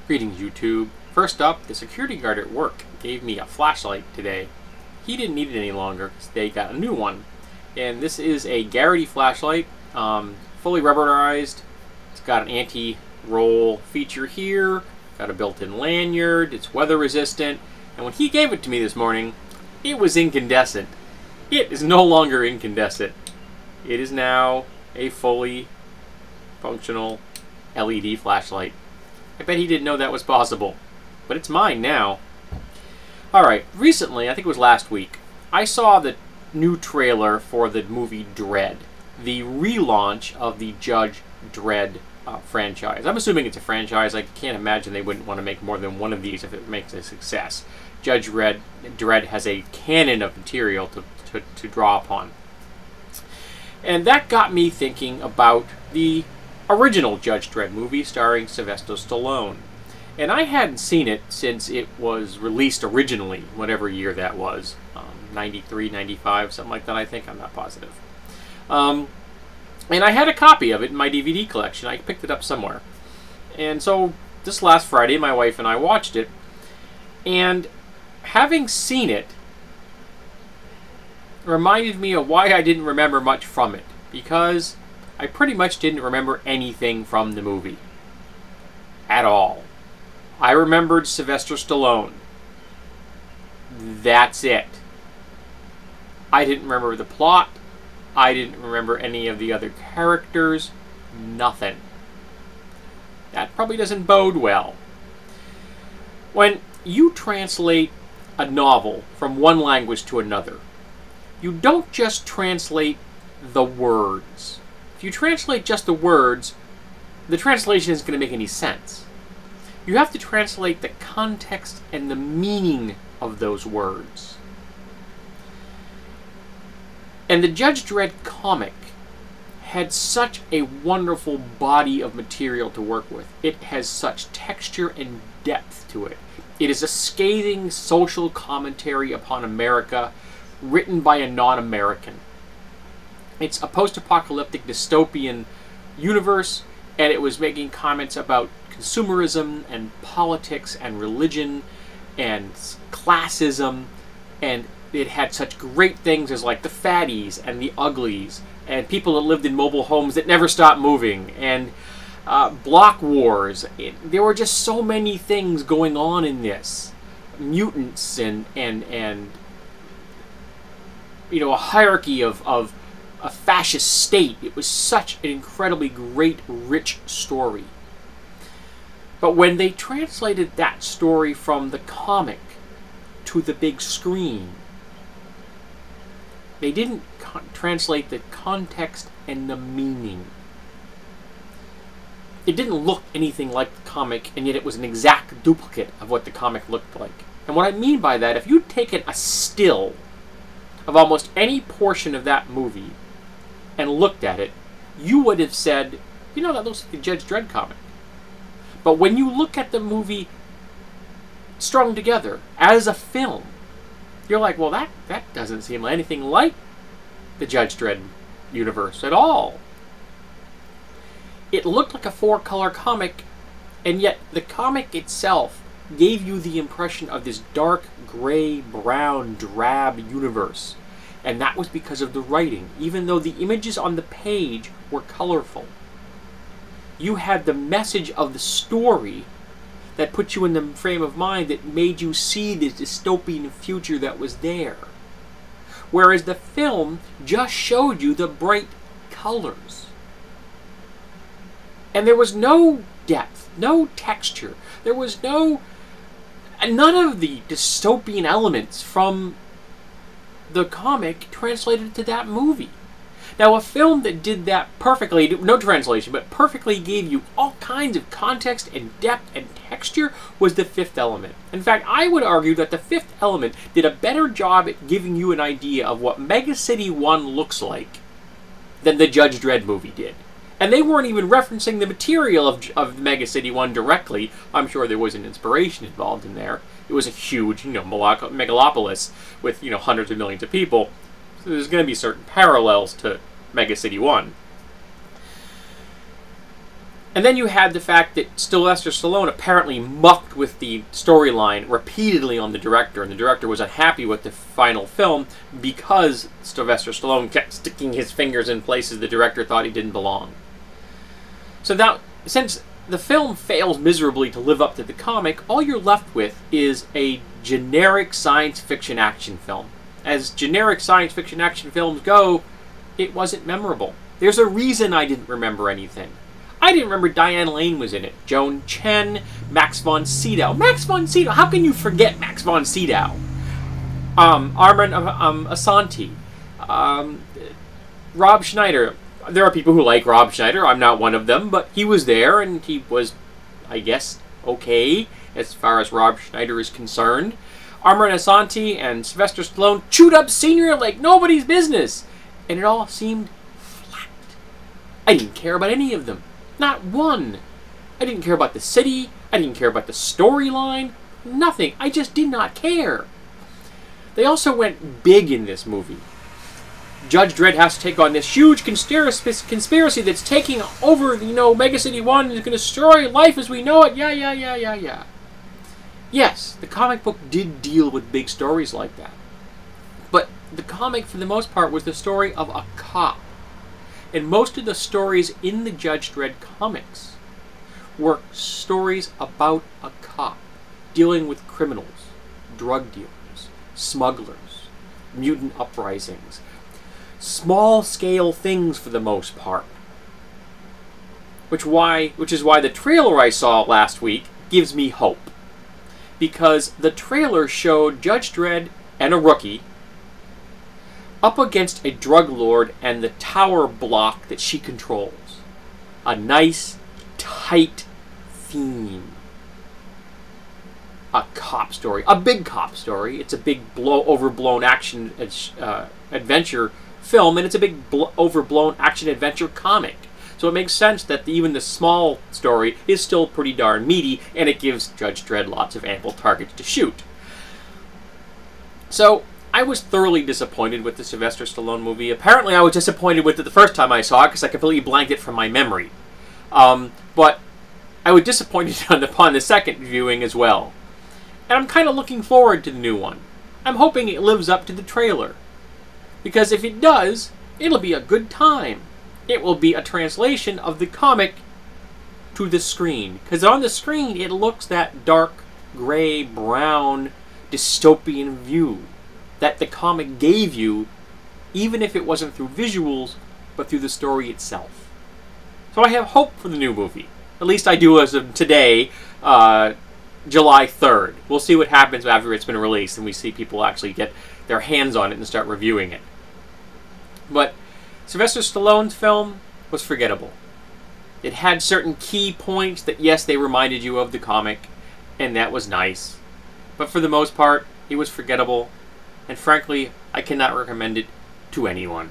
Greetings, YouTube. First up, the security guard at work gave me a flashlight today. He didn't need it any longer because they got a new one. And this is a Garrity flashlight, fully rubberized. It's got an anti-roll feature here, got a built-in lanyard, it's weather resistant, and when he gave it to me this morning, it was incandescent. It is no longer incandescent. It is now a fully functional LED flashlight. I bet he didn't know that was possible, but it's mine now. Alright, recently, I think it was last week, I saw the new trailer for the movie Dredd, the relaunch of the Judge Dredd franchise. I'm assuming it's a franchise. I can't imagine they wouldn't want to make more than one of these if it makes a success. Judge Dredd has a canon of material to draw upon. And that got me thinking about the original Judge Dredd movie starring Sylvester Stallone. And I hadn't seen it since it was released originally, whatever year that was. 93, 95, something like that, I think. I'm not positive. And I had a copy of it in my DVD collection. I picked it up somewhere. And so this last Friday, my wife and I watched it. And having seen it reminded me of why I didn't remember much from it. Because I pretty much didn't remember anything from the movie. At all. I remembered Sylvester Stallone. That's it. I didn't remember the plot. I didn't remember any of the other characters. Nothing. That probably doesn't bode well. When you translate a novel from one language to another, you don't just translate the words. If you translate just the words, the translation isn't going to make any sense. You have to translate the context and the meaning of those words. And the Judge Dredd comic had such a wonderful body of material to work with. It has such texture and depth to it. It is a scathing social commentary upon America written by a non-American. It's a post-apocalyptic dystopian universe, and it was making comments about consumerism and politics and religion and classism, and it had such great things as like the fatties and the uglies and people that lived in mobile homes that never stopped moving and block wars. There were just so many things going on in this. Mutants and you know, a hierarchy of a fascist state. It was such an incredibly great, rich story. But when they translated that story from the comic to the big screen, they didn't translate the context and the meaning. It didn't look anything like the comic, and yet it was an exact duplicate of what the comic looked like. And what I mean by that, if you'd taken a still of almost any portion of that movie and looked at it, you would have said, you know, that looks like a Judge Dredd comic. But when you look at the movie strung together as a film, you're like, well, that doesn't seem anything like the Judge Dredd universe at all. It looked like a 4-color comic, and yet the comic itself gave you the impression of this dark, gray, brown, drab universe. And that was because of the writing, even though the images on the page were colorful. You had the message of the story that put you in the frame of mind that made you see the dystopian future that was there. Whereas the film just showed you the bright colors. And there was no depth, no texture. There was none of the dystopian elements from the comic translated to that movie. Now, a film that did that perfectly, no translation, but perfectly gave you all kinds of context and depth and texture was The Fifth Element. In fact, I would argue that The Fifth Element did a better job at giving you an idea of what Mega City 1 looks than the Judge Dredd movie did. And they weren't even referencing the material of Mega City 1 directly. I'm sure there was an inspiration involved in there. It was a huge, megalopolis with, hundreds of millions of people. So there's going to be certain parallels to Mega City 1. And then you had the fact that Sylvester Stallone apparently mucked with the storyline repeatedly on the director, and the director was unhappy with the final film because Sylvester Stallone kept sticking his fingers in places the director thought he didn't belong. So now, since the film fails miserably to live up to the comic, all you're left with is a generic science fiction action film. As generic science fiction action films go, it wasn't memorable. There's a reason I didn't remember anything. I didn't remember Diane Lane was in it. Joan Chen, Max von Sydow. Max von Sydow, how can you forget Max von Sydow? Armin Asante. Rob Schneider. There are people who like Rob Schneider. I'm not one of them, but he was there, and he was, I guess, okay as far as Rob Schneider is concerned. Armin Asante and Sylvester Stallone chewed up Senior like nobody's business, and it all seemed flat. I didn't care about any of them. Not one. I didn't care about the city. I didn't care about the storyline. Nothing. I just did not care. They also went big in this movie. Judge Dredd has to take on this huge conspiracy that's taking over, Mega City 1 and is going to destroy life as we know it. Yeah. Yes, the comic book did deal with big stories like that. But the comic, for the most part, was the story of a cop. And most of the stories in the Judge Dredd comics were stories about a cop dealing with criminals, drug dealers, smugglers, mutant uprisings. Small-scale things for the most part. Which is why the trailer I saw last week gives me hope. Because the trailer showed Judge Dredd and a rookie up against a drug lord and the tower block that she controls. A nice, tight theme. A cop story. A big cop story. It's a big, overblown action adventure film, and it's a big, overblown action-adventure comic. So it makes sense that even the small story is still pretty darn meaty, and it gives Judge Dredd lots of ample targets to shoot. So I was thoroughly disappointed with the Sylvester Stallone movie. Apparently I was disappointed with it the first time I saw it because I completely blanked it from my memory. But I was disappointed upon the second viewing as well. And I'm kind of looking forward to the new one. I'm hoping it lives up to the trailer. Because if it does, it'll be a good time. It will be a translation of the comic to the screen. Because on the screen, it looks that dark, gray, brown, dystopian view that the comic gave you, even if it wasn't through visuals, but through the story itself. So I have hope for the new movie. At least I do as of today, July 3rd. We'll see what happens after it's been released and we see people actually get their hands on it and start reviewing it. But Sylvester Stallone's film was forgettable. It had certain key points that, yes, they reminded you of the comic, and that was nice. But for the most part, it was forgettable, and frankly, I cannot recommend it to anyone.